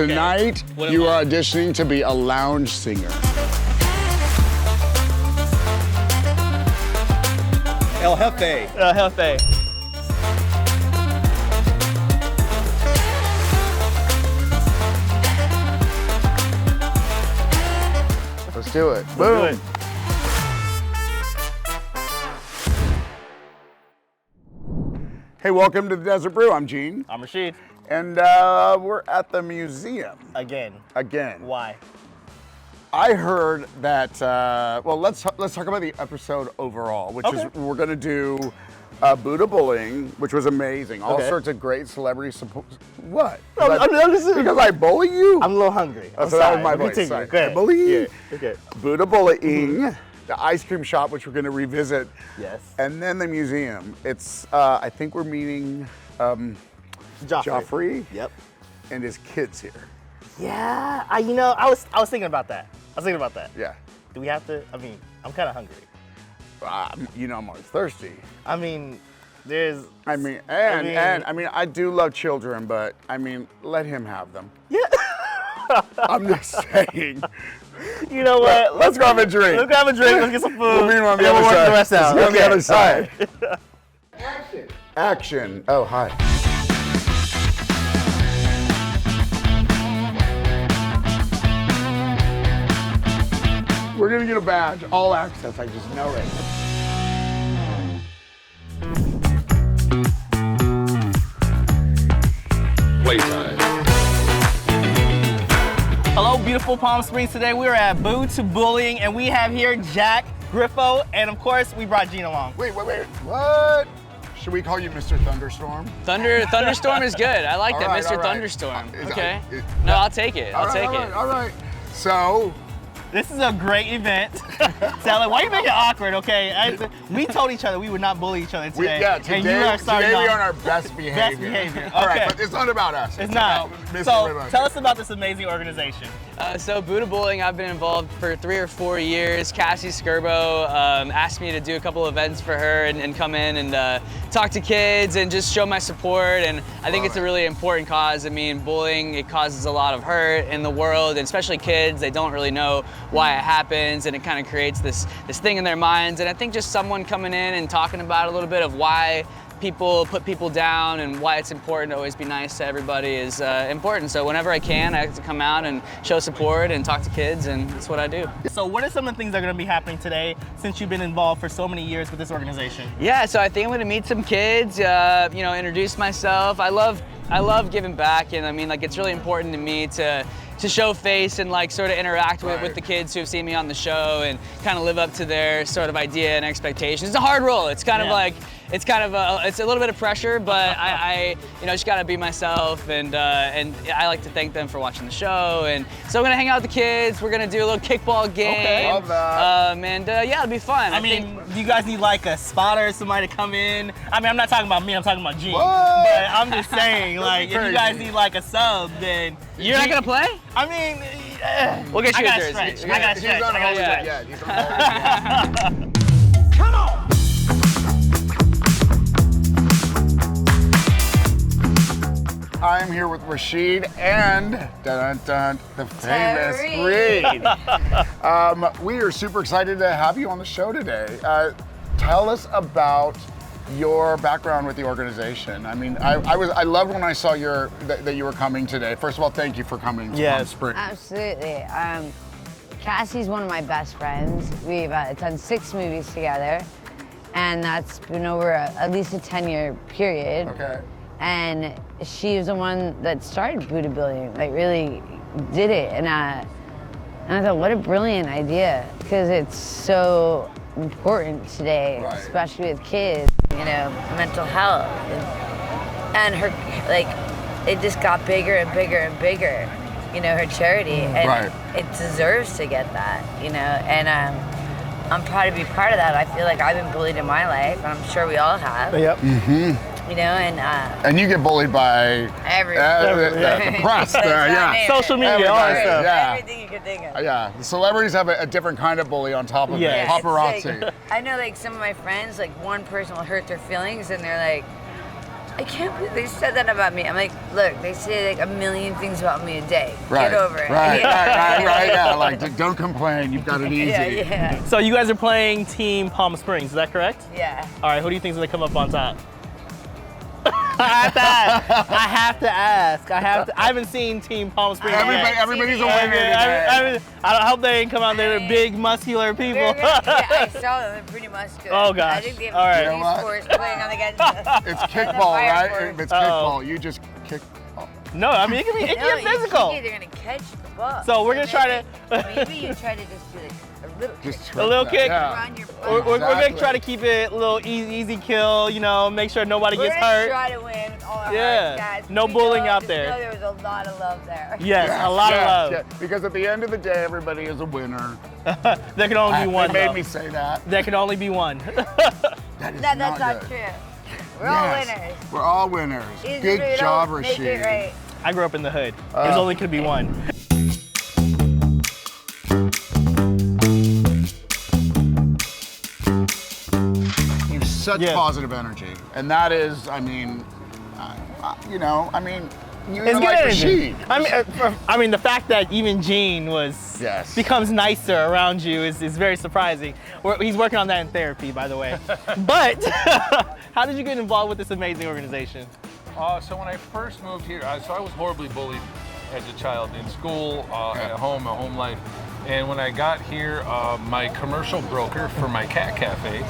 Tonight, you are auditioning to be a lounge singer. El Jefe. El Jefe. Let's do it. Boom. Hey, welcome to the Desert Brew. I'm Gene. I'm Rashid. And we're at the museum. Again. Why? Why? I heard that, well, let's talk about the episode overall, which is we're going to do Boo2Bullying, which was amazing. All sorts of great celebrity support. What? Because I bully you? I'm a little hungry. So that was my voice. Sorry. Good. Bullying. Yeah. Okay. Boo2Bullying, the ice cream shop, which we're going to revisit. Yes. And then the museum. It's, I think we're meeting Joffrey. Yep. And his kids here. Yeah. I was thinking about that. Yeah. Do we have to? I mean, I'm kind of hungry. I'm always thirsty. I mean, there's. I do love children, but let him have them. Yeah. I'm just saying. You know what? Let's go have a drink. Let's grab a drink. Let's get some food. We'll meet him on the We'll other work side. the rest out. On the other side. Right. Action. Oh, hi. We're gonna get a badge, all access, I just know it. Playtime. Hello, beautiful Palm Springs. Today we are at Boo2Bullying, and we have here Jack, Griffo, and of course we brought Gene along. Wait, what? Should we call you Mr. Thunderstorm? Thunderstorm is good. I like that, All right, Mr. all right. Thunderstorm. Okay. No, I'll take it. I'll take it. All right. So, This is a great event. Sally, why are you making it awkward, okay? We told each other we would not bully each other today. today we are on our best behavior. Best behavior. All right, Okay. but it's not about us. It's not. about Mr. So Rivers. tell us about this amazing organization. So Boo2Bullying, I've been involved for 3 or 4 years. Cassie Skirbo asked me to do a couple events for her and come in and talk to kids and just show my support. And I think it's a really important cause. I mean, bullying, it causes a lot of hurt in the world, and especially kids. They don't really know why it happens, and it kind of creates this thing in their minds. And I think just someone coming in and talking about a little bit of why people put people down and why it's important to always be nice to everybody is important. So whenever I can, I have to come out and show support and talk to kids, and that's what I do. So what are some of the things that are going to be happening today since you've been involved for so many years with this organization? Yeah, so I think I'm going to meet some kids, introduce myself. I love giving back, and I mean, like, it's really important to me to show face and like sort of interact with the kids who have seen me on the show and kind of live up to their sort of idea and expectations. It's a hard role. It's kind of like, it's a little bit of pressure, but I just gotta be myself, and I like to thank them for watching the show. And so I'm gonna hang out with the kids. We're gonna do a little kickball game. Okay. Love that. It'll be fun. I mean, do you guys need like a spotter, somebody to come in? I mean, I'm not talking about me, I'm talking about Gene. What? But I'm just saying, like, if you guys need like a sub, then You're not gonna play? I mean, We'll get you I a gotta jersey. stretch. I gotta He's stretch. on I hold gotta yet. stretch. He's on hold yet. Come on! I'm here with Rashid and the famous Reed. We are super excited to have you on the show today. Tell us about your background with the organization. I mean, I loved when I saw that you were coming today. First of all, thank you for coming to Palm Springs. Absolutely. Cassie's one of my best friends. We've done 6 movies together, and that's been over at least a 10-year period. Okay. And she was the one that started Boo2Bullying, like really did it. And I thought, what a brilliant idea, because it's so important today, especially with kids, mental health. And her, like, it just got bigger and bigger and bigger, her charity. And it deserves to get that, and I'm proud to be part of that. I feel like I've been bullied in my life, and I'm sure we all have. Yep. Mm-hmm. And you get bullied by the press, social media, all that stuff. Yeah. Everything you could think of. Yeah, the celebrities have a different kind of bully on top of it. Paparazzi. Like, I know, like, some of my friends, like, one person will hurt their feelings, and they're like, I can't believe they said that about me. I'm like, look, they say like a million things about me a day. Right. Get over it. Right. Yeah, like don't complain. You've got it easy. Yeah. So you guys are playing Team Palm Springs, is that correct? Yeah. All right, who do you think is gonna come up on top? I have to ask. I haven't seen Team Palm Springs. Everybody's a winner today. I hope they didn't come out there with big, muscular people. Yeah, I saw them. They're pretty muscular. Oh, gosh. I think they have All right. You know what? sports playing on the It's kickball, right? It's kickball. You just kick. No, I mean, it can be physical. They're going to catch the ball. So we're going to try to... Maybe you try to just do like a little kick. A little kick. Yeah. Around your We're butt. going to try to keep it a little easy kill, you know, make sure nobody We're gets gonna hurt. try to win with all our Yeah. hearts, guys. No We bullying know- out just there. know there was a lot of love there. Yes, a lot of love. Yeah. Because at the end of the day, everybody is a winner. There can only be one. They made though. me say that. There can only be one. That is That's not not good. true. We're all winners. We're all winners. Even if Good we job, don't make it Rashid. right. I grew up in the hood. There's only could be one. You have such Yeah. positive energy, and that is, I mean, you know, I mean, you're It's good like energy. Rashid. I mean, the fact that even Gene becomes nicer around you is very surprising. He's working on that in therapy, by the way. But how did you get involved with this amazing organization? So when I first moved here, so I was horribly bullied as a child in school, at home, my home life. And when I got here, my commercial broker for my cat cafe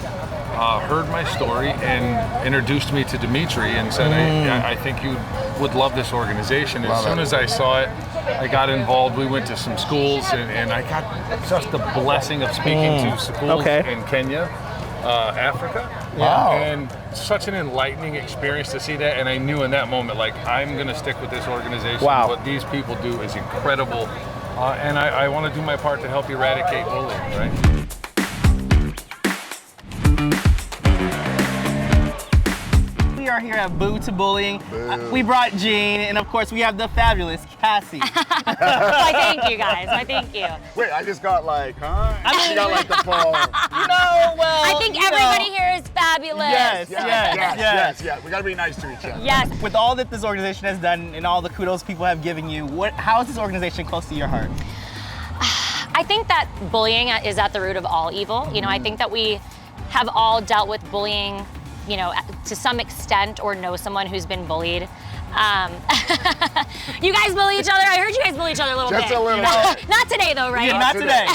heard my story and introduced me to Dimitri and said, I think you would love this organization. As soon as I saw it, I got involved. We went to some schools and I got just the blessing of speaking to schools in Kenya. Africa. Wow. And such an enlightening experience to see that. And I knew in that moment, like, I'm going to stick with this organization. Wow. What these people do is incredible. And I want to do my part to help eradicate bullying, right? We are here at Boo2Bullying. We brought Gene, and of course we have the fabulous Cassie. Why, thank you guys. Why, thank you. Wait, I just got like, huh? I mean, you got like the full. No, well, I think everybody here is fabulous. Yes. We gotta be nice to each other. Yes. With all that this organization has done and all the kudos people have given you, how is this organization close to your heart? I think that bullying is at the root of all evil. You know, I think that we have all dealt with bullying, you know, to some extent, or know someone who's been bullied. You guys bully each other? I heard you guys bully each other a little Just bit. a little bit. Not today though, right? Yeah, not today.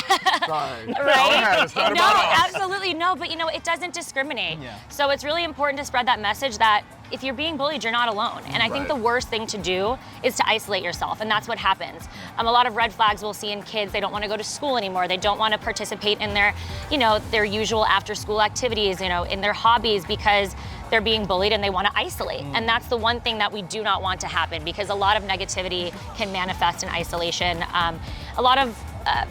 Sorry. Right? Go ahead, it's not No, about us. absolutely no, but you know, it doesn't discriminate. Yeah. So it's really important to spread that message that if you're being bullied, you're not alone. And I think the worst thing to do is to isolate yourself, and that's what happens. A lot of red flags we'll see in kids. They don't want to go to school anymore. They don't want to participate in their, you know, their usual after-school activities, you know, in their hobbies, because they're being bullied and they want to isolate. And that's the one thing that we do not want to happen, because a lot of negativity can manifest in isolation. A lot of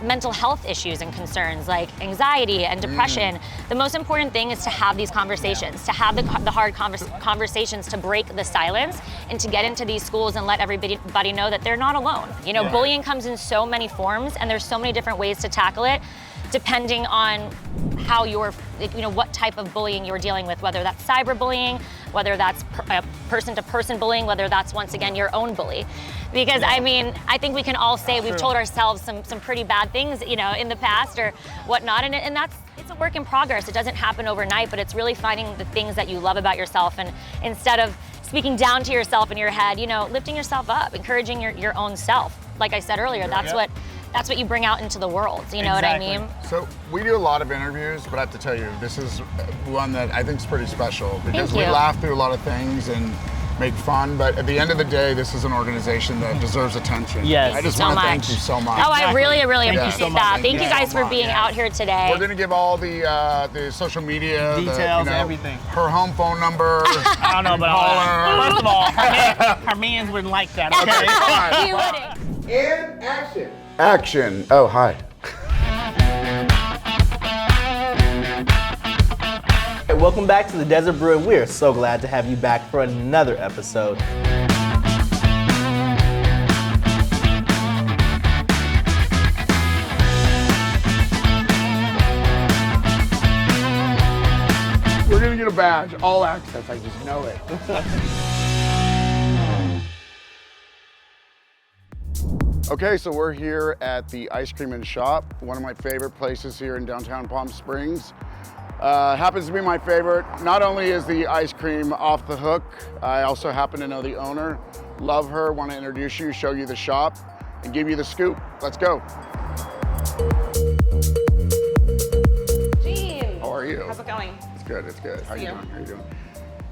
mental health issues and concerns like anxiety and depression. The most important thing is to have these conversations, to have the hard conversations, to break the silence, and to get into these schools and let everybody know that they're not alone. You know, bullying comes in so many forms, and there's so many different ways to tackle it, depending on how you're, you know, what type of bullying you're dealing with, whether that's cyberbullying, whether that's person-to-person bullying, whether that's, once again, your own bully. Because, I mean, I think we can all say we've told ourselves some pretty bad things, you know, in the past or whatnot, and it's a work in progress. It doesn't happen overnight, but it's really finding the things that you love about yourself, and instead of speaking down to yourself in your head, you know, lifting yourself up, encouraging your own self. Like I said earlier, that's what you bring out into the world, you know what I mean? So we do a lot of interviews, but I have to tell you, this is one that I think is pretty special, because we laugh through a lot of things and make fun, but at the end of the day, this is an organization that deserves attention. Yes. I just So want to much. thank you so much. Oh, I really appreciate so much. that. Thank you Thank you guys so for much. being out here today. We're gonna give all the social media Details, everything. her home phone number. I don't know, but call her. first of all, her mans wouldn't like that, okay? You wouldn't. And action. Action. Oh, hi. Hey, welcome back to the Desert Brew, and we're so glad to have you back for another episode. We're gonna get a badge, all access. I just know it. Okay, so we're here at the Ice Cream and Shop, one of my favorite places here in downtown Palm Springs. Happens to be my favorite. Not only is the ice cream off the hook, I also happen to know the owner. Love her, want to introduce you, show you the shop, and give you the scoop. Let's go. Gene. How are you? How's it going? It's good, it's good. How you doing? How you doing?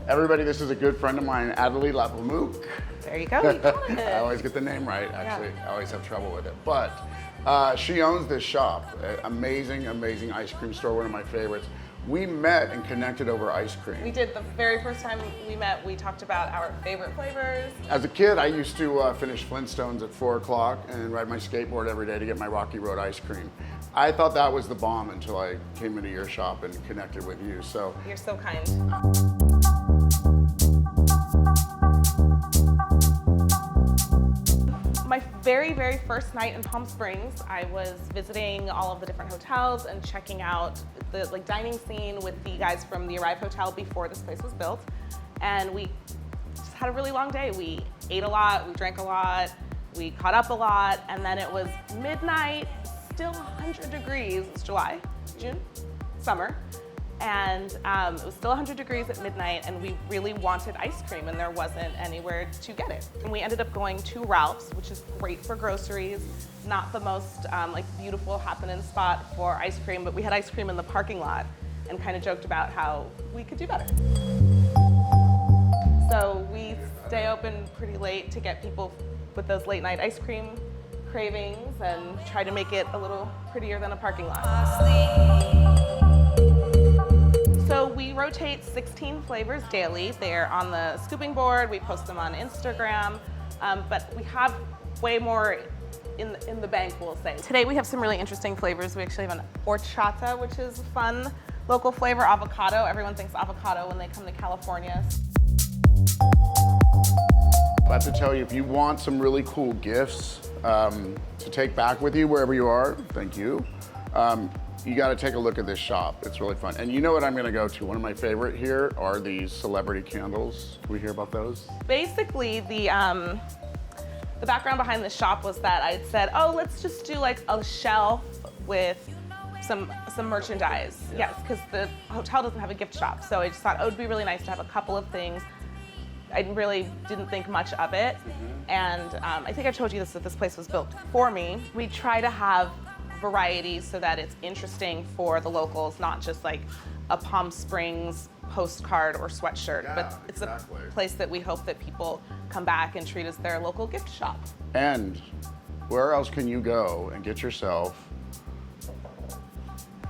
Everybody, this is a good friend of mine, Adelie Lapamouk. There you go. You got it. I always get the name right, actually. I always have trouble with it. But she owns this shop. Amazing, amazing ice cream store, one of my favorites. We met and connected over ice cream. We did. The very first time we met, we talked about our favorite flavors. As a kid, I used to finish Flintstones at 4 o'clock and ride my skateboard every day to get my Rocky Road ice cream. I thought that was the bomb until I came into your shop and connected with you. So You're so kind. My very, very first night in Palm Springs, I was visiting all of the different hotels and checking out the dining scene with the guys from the Arrive Hotel before this place was built. And we just had a really long day. We ate a lot, we drank a lot, we caught up a lot, and then it was midnight, still 100 degrees. It's July, June, summer. And it was still 100 degrees at midnight, and we really wanted ice cream, and there wasn't anywhere to get it. And we ended up going to Ralph's, which is great for groceries, not the most beautiful happening spot for ice cream, but we had ice cream in the parking lot and kind of joked about how we could do better. So we stay open pretty late to get people with those late night ice cream cravings and try to make it a little prettier than a parking lot. So we rotate 16 flavors daily. They're on the scooping board. We post them on Instagram, but we have way more in the bank, we'll say. Today we have some really interesting flavors. We actually have an horchata, which is a fun local flavor, avocado. Everyone thinks avocado when they come to California. I have to tell you, if you want some really cool gifts to take back with you wherever you are, thank you. You got to take a look at this shop. It's really fun. And you know what I'm going to go to? One of my favorite here are these celebrity candles. Can we hear about those? Basically, the background behind the shop was that I had said, oh, let's just do like a shelf with some merchandise. Yes, because the hotel doesn't have a gift shop. So I just thought, oh, it would be really nice to have a couple of things. I really didn't think much of it. And I think I've told you this, that this place was built for me. We try to have variety so that it's interesting for the locals, not just like a Palm Springs postcard or sweatshirt, but it's a place that we hope that people come back and treat as their local gift shop. And where else can you go and get yourself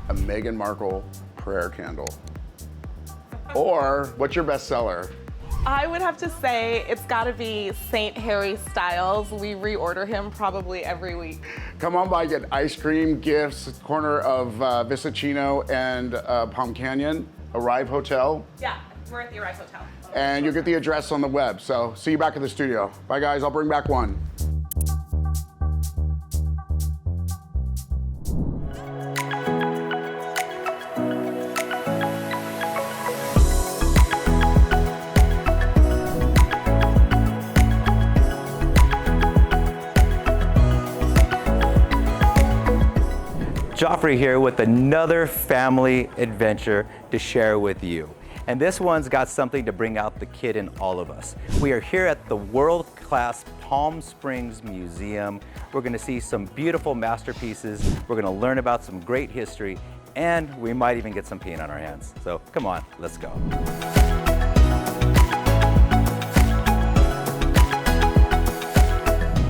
a Meghan Markle prayer candle? Or what's your best seller? I would have to say it's got to be St. Harry Styles. We reorder him probably every week. Come on by, get ice cream, gifts, corner of Visicino and Palm Canyon, Arrive Hotel. Yeah, we're at the Arrive Hotel. And you'll get the address on the web. So see you back at the studio. Bye guys, I'll bring back one. Joffrey here with another family adventure to share with you. And this one's got something to bring out the kid in all of us. We are here at the world-class Palm Springs Museum. We're gonna see some beautiful masterpieces. We're gonna learn about some great history, and we might even get some paint on our hands. So come on, let's go.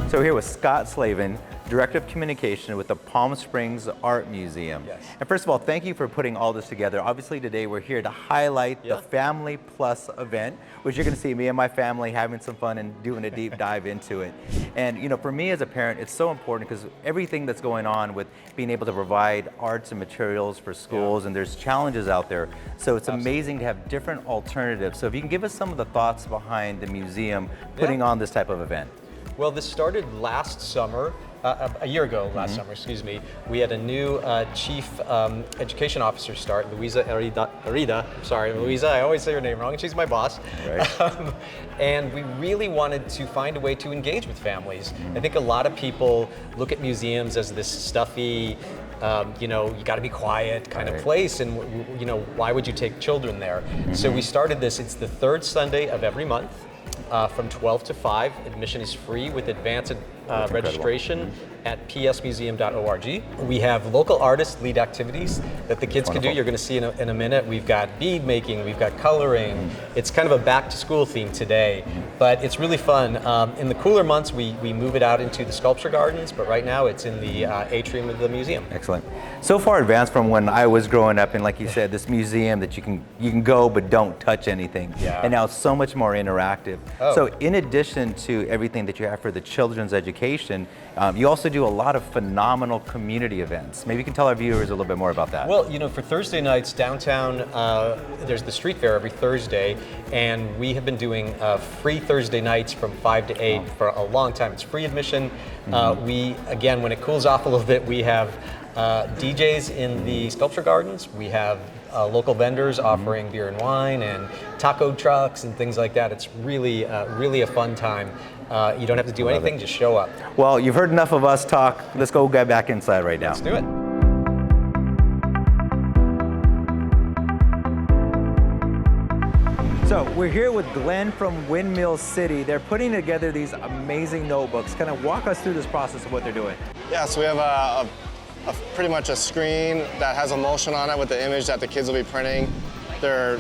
So we're here with Scott Slavin, Director of Communication with the Palm Springs Art Museum. Yes. And first of all, thank you for putting all this together. Obviously today we're here to highlight the Family Plus event, which you're gonna see me and my family having some fun and doing a deep dive into it. And you know, for me as a parent, it's so important because everything that's going on with being able to provide arts and materials for schools, and there's challenges out there. So it's amazing to have different alternatives. So if you can give us some of the thoughts behind the museum putting on this type of event. Well, this started last summer a year ago, last summer, excuse me, we had a new chief education officer start, Louisa Arida. Sorry, Louisa, I always say her name wrong, and she's my boss. Right. And we really wanted to find a way to engage with families. I think a lot of people look at museums as this stuffy, you know, you got to be quiet kind of place, and you know, why would you take children there? So we started this. It's the third Sunday of every month. From 12 to 5. Admission is free with advanced registration at psmuseum.org. We have local artists lead activities that the kids can do. You're going to see in a minute. We've got bead making, we've got coloring. It's kind of a back to school theme today, but it's really fun. In the cooler months, we move it out into the sculpture gardens, but right now it's in the atrium of the museum. Excellent. So far advanced from when I was growing up, and like you said, this museum that you can go but don't touch anything. Yeah. And now it's so much more interactive. Oh. So in addition to everything that you have for the children's education, you also do a lot of phenomenal community events. Maybe you can tell our viewers a little bit more about that. Well, you know, for Thursday nights downtown, there's the street fair every Thursday, and we have been doing free Thursday nights from 5 to 8 for a long time. It's free admission. We, again, when it cools off a little bit, we have DJs in the sculpture gardens. We have local vendors offering beer and wine and taco trucks and things like that. It's really, really a fun time. You don't have to do anything, just show up. Well, you've heard enough of us talk. Let's go get back inside right now. Let's do it. So we're here with Glenn from Windmill City. They're putting together these amazing notebooks. Kind of walk us through this process of what they're doing. Yeah, so we have pretty much a screen that has emulsion on it with the image that the kids will be printing. They're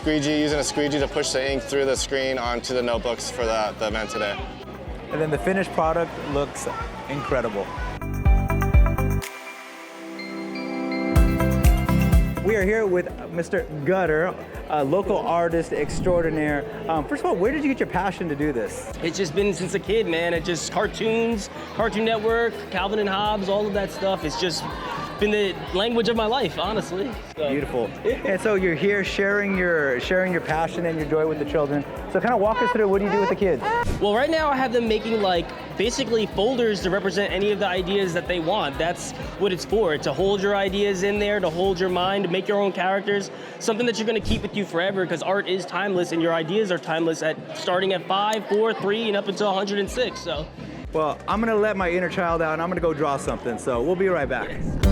using a squeegee to push the ink through the screen onto the notebooks for the event today. And then the finished product looks incredible. We are here with Mr. Gutter, a local artist extraordinaire. First of all, where did you get your passion to do this? It's just been since a kid, man. It just cartoons, Cartoon Network, Calvin and Hobbes, all of that stuff. It's just been the language of my life, honestly. So. Beautiful. And so you're here sharing your passion and your joy with the children. So kind of walk us through, what do you do with the kids? Well, right now I have them making like basically folders to represent any of the ideas that they want. That's what it's for, to hold your ideas in there, to hold your mind, to make your own characters, something that you're gonna keep with you forever, because art is timeless and your ideas are timeless starting at 5, 4, 3, and up until 106, so. Well, I'm gonna let my inner child out and I'm gonna go draw something, so we'll be right back. Yes.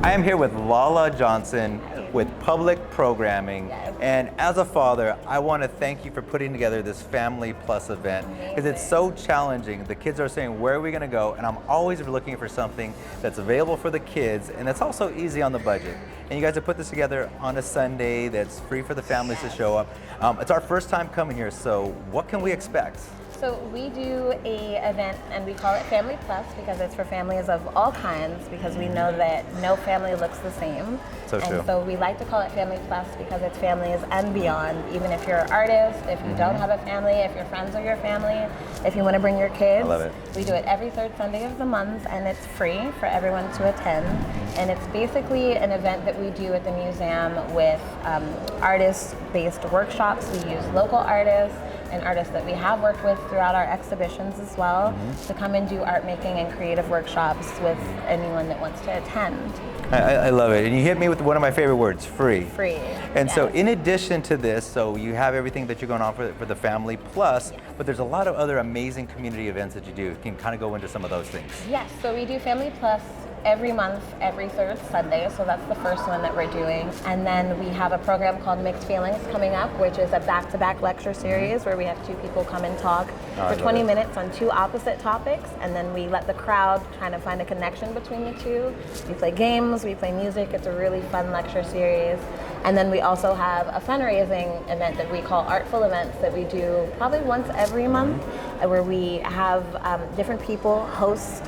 I am here with Lala Johnson with Public Programming, and as a father, I want to thank you for putting together this Family Plus event, because it's so challenging. The kids are saying, where are we going to go? And I'm always looking for something that's available for the kids, and that's also easy on the budget. And you guys have put this together on a Sunday that's free for the families to show up. It's our first time coming here, so what can we expect? So we do a event and we call it Family Plus because it's for families of all kinds, because we know that no family looks the same. So true. And so we like to call it Family Plus because it's families and beyond. Even if you're an artist, if you don't have a family, if your friends are your family, if you want to bring your kids. I love it. We do it every third Sunday of the month, and it's free for everyone to attend. And it's basically an event that we do at the museum with artist-based workshops. We use local artists and artists that we have worked with throughout our exhibitions as well to come and do art making and creative workshops with anyone that wants to attend. I love it. And you hit me with one of my favorite words, free. Free. And so in addition to this, so you have everything that you're going on for the Family Plus, but there's a lot of other amazing community events that you do. You can kind of go into some of those things. Yes, so we do Family Plus every month, every third Sunday, so that's the first one that we're doing. And then we have a program called Mixed Feelings coming up, which is a back-to-back lecture series where we have two people come and talk for 20 minutes on two opposite topics, and then we let the crowd kind of find a connection between the two. We play games, we play music, it's a really fun lecture series. And then we also have a fundraising event that we call Artful Events that we do probably once every month, where we have different people host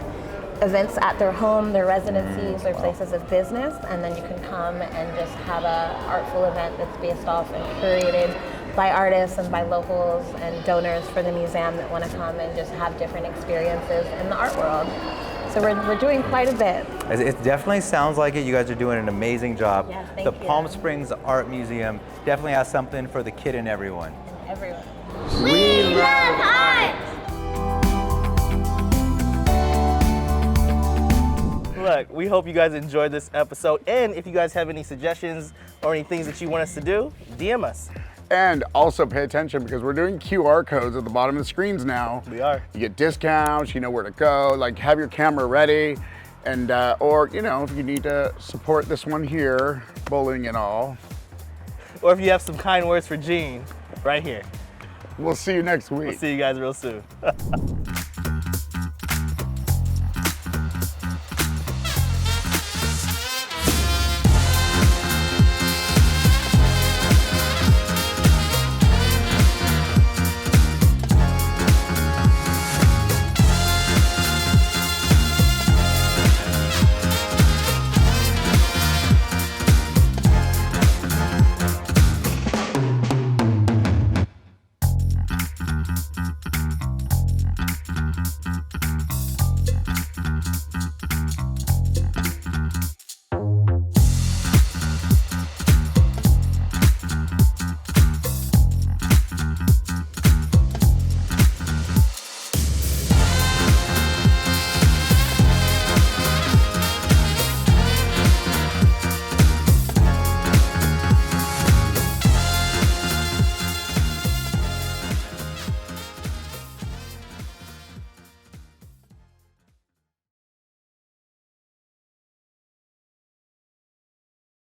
events at their home, their residencies, their places of business, and then you can come and just have a artful event that's based off and curated by artists and by locals and donors for the museum that want to come and just have different experiences in the art world. So we're doing quite a bit. It definitely sounds like it. You guys are doing an amazing job. Yeah, thank the you. Palm Springs Art Museum definitely has something for the kid and everyone. Everyone. We love art! luck. We hope you guys enjoyed this episode. And if you guys have any suggestions or any things that you want us to do, DM us. And also pay attention because we're doing QR codes at the bottom of the screens now. We are. You get discounts, you know where to go, like have your camera ready. And, or, you know, if you need to support this one here, bullying and all. Or if you have some kind words for Gene, right here. We'll see you next week. We'll see you guys real soon.